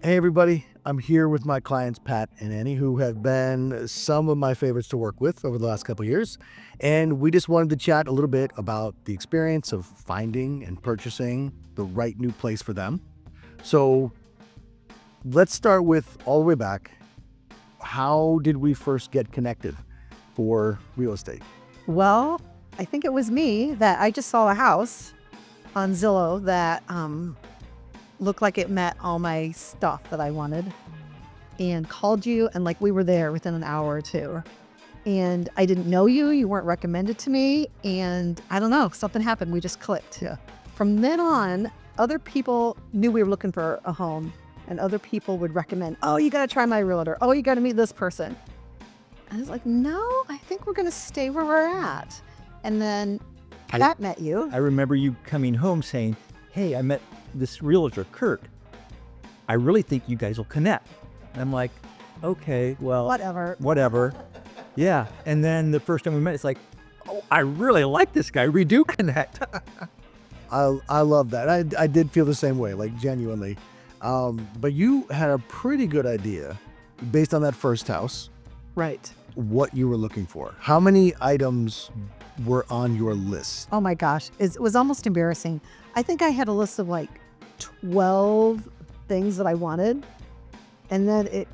Hey everybody, I'm here with my clients Pat and Annie, who have been some of my favorites to work with over the last couple of years. And we just wanted to chat a little bit about the experience of finding and purchasing the right new place for them. So let's start with all the way back. How did we first get connected for real estate? Well, I think it was me that I just saw a house on Zillow that looked like it met all my stuff that I wanted, and called you, and like we were there within an hour or two. And I didn't know you, you weren't recommended to me, and I don't know, something happened, we just clicked. Yeah. From then on, other people knew we were looking for a home, and other people would recommend, oh, you gotta try my realtor, oh, you gotta meet this person. And I was like, no, I think we're gonna stay where we're at. And then Pat met you. I remember you coming home saying, hey, I met this realtor, Kurt. I really think you guys will connect. And I'm like, okay, well, whatever. Yeah. And then the first time we met, it's like, oh, I really like this guy. We do connect. I love that. I did feel the same way, like genuinely. But you had a pretty good idea based on that first house. Right. What you were looking for. How many items were on your list? Oh my gosh, it was almost embarrassing. I think I had a list of like 12 things that I wanted, and then it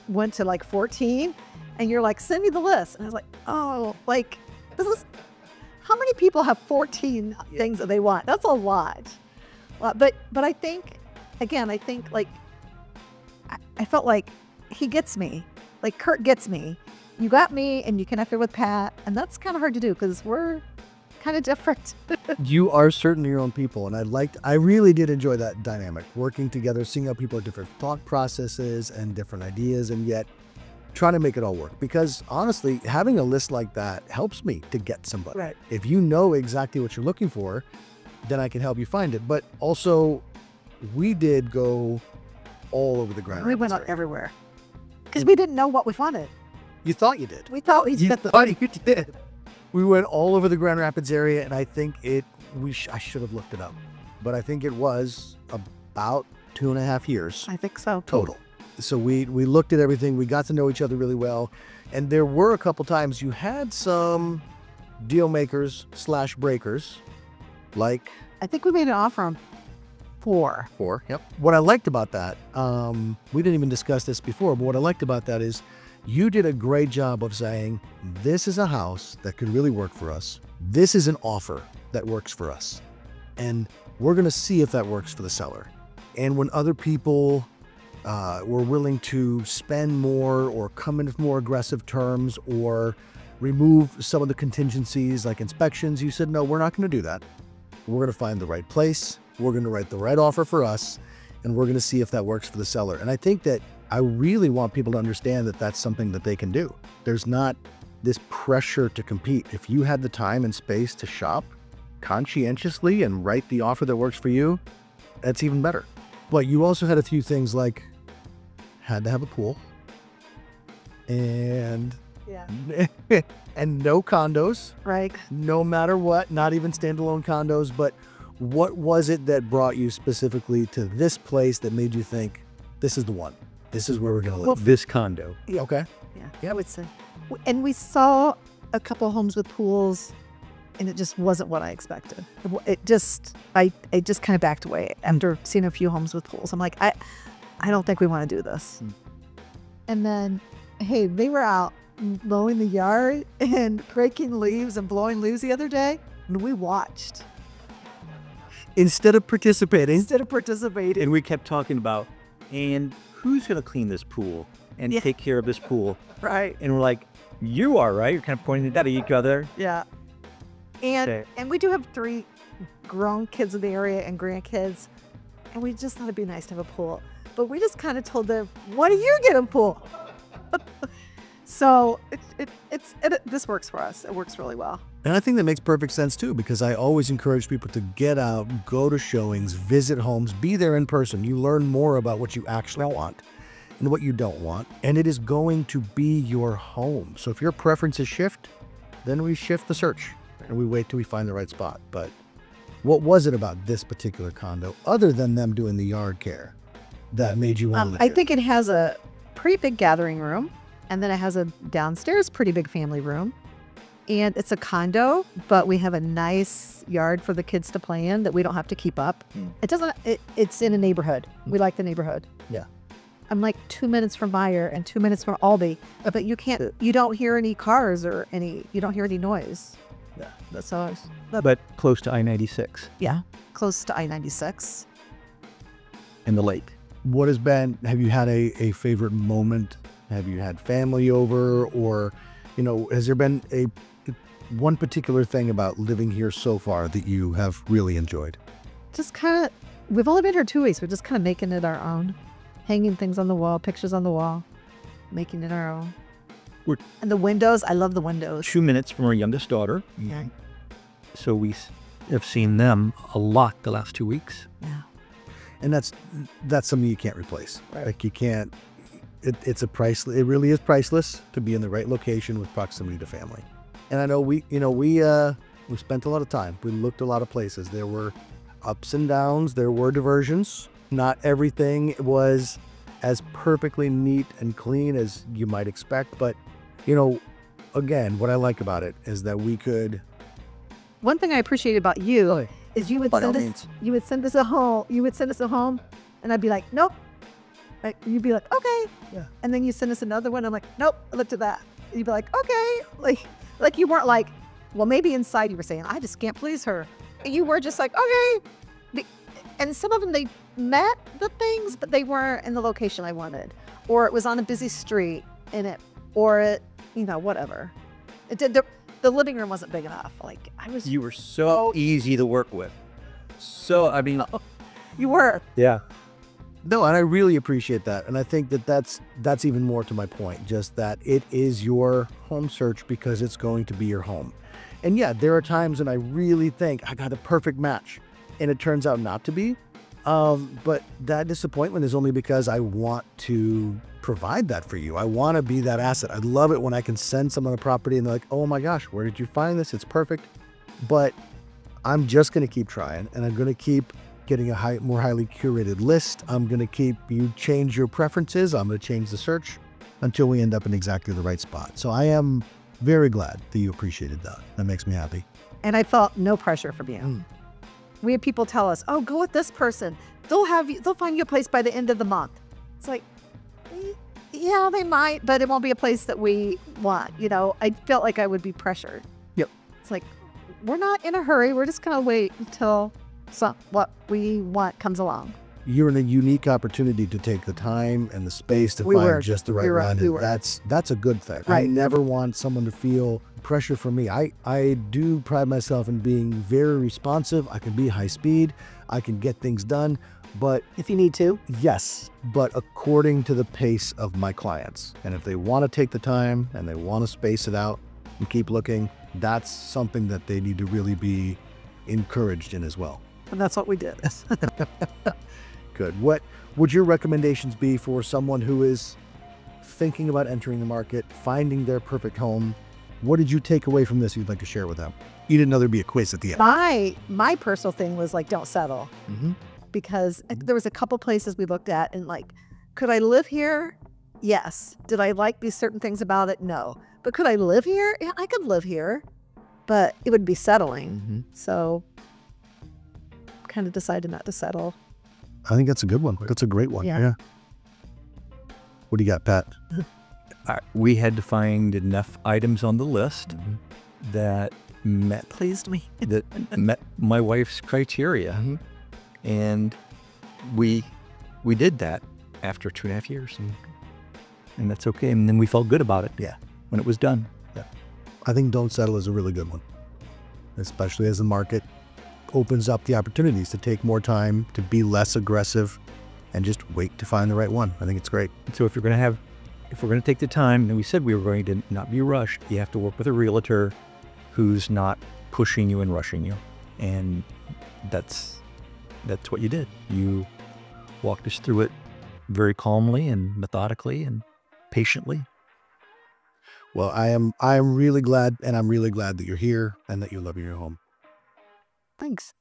went to like 14, and you're like, send me the list. And I was like, oh, like, this is, how many people have 14 things that they want? That's a lot. But I think, again, I think like, I felt like he gets me, like Kurt gets me. You got me and you connected with Pat, and that's kind of hard to do because we're kind of different. You are certainly your own people, and I really did enjoy that dynamic, working together, seeing how people have different thought processes and different ideas, and yet trying to make it all work. Because honestly, having a list like that helps me to get somebody. Right. If you know exactly what you're looking for, then I can help you find it. But also, we did go all over the ground. We went out everywhere because we didn't know what we wanted. You thought you did. We thought we did. You did. We went all over the Grand Rapids area, and I think I should have looked it up, but I think it was about 2.5 years. I think so. Total. So we looked at everything. We got to know each other really well, and there were a couple times you had some deal makers / breakers, like I think we made an offer on 4. 4. Yep. What I liked about that, we didn't even discuss this before, but what I liked about that is, you did a great job of saying, this is a house that could really work for us. This is an offer that works for us. And we're going to see if that works for the seller. And when other people were willing to spend more or come in with more aggressive terms or remove some of the contingencies like inspections, you said, no, we're not going to do that. We're going to find the right place. We're going to write the right offer for us. And we're going to see if that works for the seller. And I think that I really want people to understand that that's something that they can do. There's not this pressure to compete. If you had the time and space to shop conscientiously and write the offer that works for you, that's even better. But you also had a few things like had to have a pool and and no condos. Right. No matter what, not even standalone condos. But what was it that brought you specifically to this place that made you think this is the one? This is where we're going to live. Well, this condo. Okay. Yeah, I would say. And we saw a couple of homes with pools, and it just wasn't what I expected. It just kind of backed away after seeing a few homes with pools. I'm like, I don't think we want to do this. And then, hey, they were out mowing the yard and breaking leaves and blowing leaves the other day, and we watched. Instead of participating. And we kept talking about, and who's going to clean this pool and take care of this pool? Right. And we're like, you are, right? You're kind of pointing it at each other. Yeah. And we do have 3 grown kids in the area and grandkids, and we just thought it'd be nice to have a pool. But we just kind of told them, why do you get a pool? So this works for us. It works really well. And I think that makes perfect sense too, because I always encourage people to get out, go to showings, visit homes, be there in person. You learn more about what you actually want and what you don't want. And it is going to be your home. So if your preferences shift, then we shift the search and we wait till we find the right spot. But what was it about this particular condo, other than them doing the yard care, that made you want to live I here? think it has a pretty big gathering room, and then it has a downstairs pretty big family room. And it's a condo, but we have a nice yard for the kids to play in that we don't have to keep up. It doesn't, it's in a neighborhood. We like the neighborhood. Yeah. I'm like 2 minutes from Meyer and 2 minutes from Albee, but you don't hear any cars or you don't hear any noise. Yeah. So, But close to I-96 yeah, close to I-96. and the lake. What has been, have you had a favorite moment? Have you had family over, or, has there been one particular thing about living here so far that you have really enjoyed? Just kind of, we've only been here 2 weeks. We're just kind of making it our own. Hanging things on the wall, pictures on the wall, making it our own. And the windows, I love the windows. 2 minutes from our youngest daughter. Yeah. So we have seen them a lot the last 2 weeks. Yeah. And that's something you can't replace. Right. Like you can't, it really is priceless to be in the right location with proximity to family. And I know we spent a lot of time. We looked a lot of places. There were ups and downs. There were diversions. Not everything was as perfectly neat and clean as you might expect. But, again, what I like about it is that we could. One thing I appreciate about you is you would send us a home, and I'd be like, nope. Like, you'd be like, okay. Yeah. And then you send us another one. I'm like, nope. I looked at that. And you'd be like, okay. Like you weren't like, well, maybe inside you were saying, I just can't please her. And you were just like, okay. And some of them, they met the things, but they weren't in the location I wanted. Or it was on a busy street whatever. It did. The living room wasn't big enough. Like You were so easy to work with. You were. Yeah. No, and I really appreciate that. And I think that's even more to my point, just that it is your home search because it's going to be your home. And yeah, there are times when I really think I got a perfect match and it turns out not to be. But that disappointment is only because I want to provide that for you. I want to be that asset. I love it when I can send someone a property and they're like, oh my gosh, where did you find this? It's perfect. But I'm just going to keep trying, and I'm going to keep getting a more highly curated list. I'm going to keep you change your preferences. I'm going to change the search until we end up in exactly the right spot. So I am very glad that you appreciated that. That makes me happy. And I felt no pressure from you. We had people tell us, oh, go with this person. They'll find you a place by the end of the month. It's like, yeah, they might, but it won't be a place that we want. I felt like I would be pressured. Yep. It's like, we're not in a hurry. We're just going to wait until what we want comes along. You're in a unique opportunity to take the time and the space to find just the right one. That's a good thing. Right. I never want someone to feel pressure from me. I do pride myself in being very responsive. I can be high speed. I can get things done. But if you need to. Yes, but according to the pace of my clients. And if they want to take the time and they want to space it out and keep looking, that's something that they need to really be encouraged in as well. And that's what we did. Good. What would your recommendations be for someone who is thinking about entering the market, finding their perfect home? What did you take away from this you'd like to share with them? You didn't know there'd be a quiz at the end. My personal thing was like, don't settle. Because there was a couple places we looked at and like, could I live here? Yes. Did I like these certain things about it? No. But could I live here? Yeah, I could live here, but it would be settling. So kind of decided not to settle. I think that's a good one. That's a great one. Yeah. What do you got, Pat? We had to find enough items on the list that pleased me. that met my wife's criteria. And we did that after 2.5 years. And that's okay. And then we felt good about it. Yeah. When it was done. Yeah. I think don't settle is a really good one, especially as the market opens up the opportunities to take more time, to be less aggressive, and just wait to find the right one. I think it's great. So if we're going to take the time, and we said we were going to not be rushed, you have to work with a realtor who's not pushing you and rushing you. And that's what you did. You walked us through it very calmly and methodically and patiently. Well, I am really glad, and I'm really glad that you're here and that you love your home. Thanks.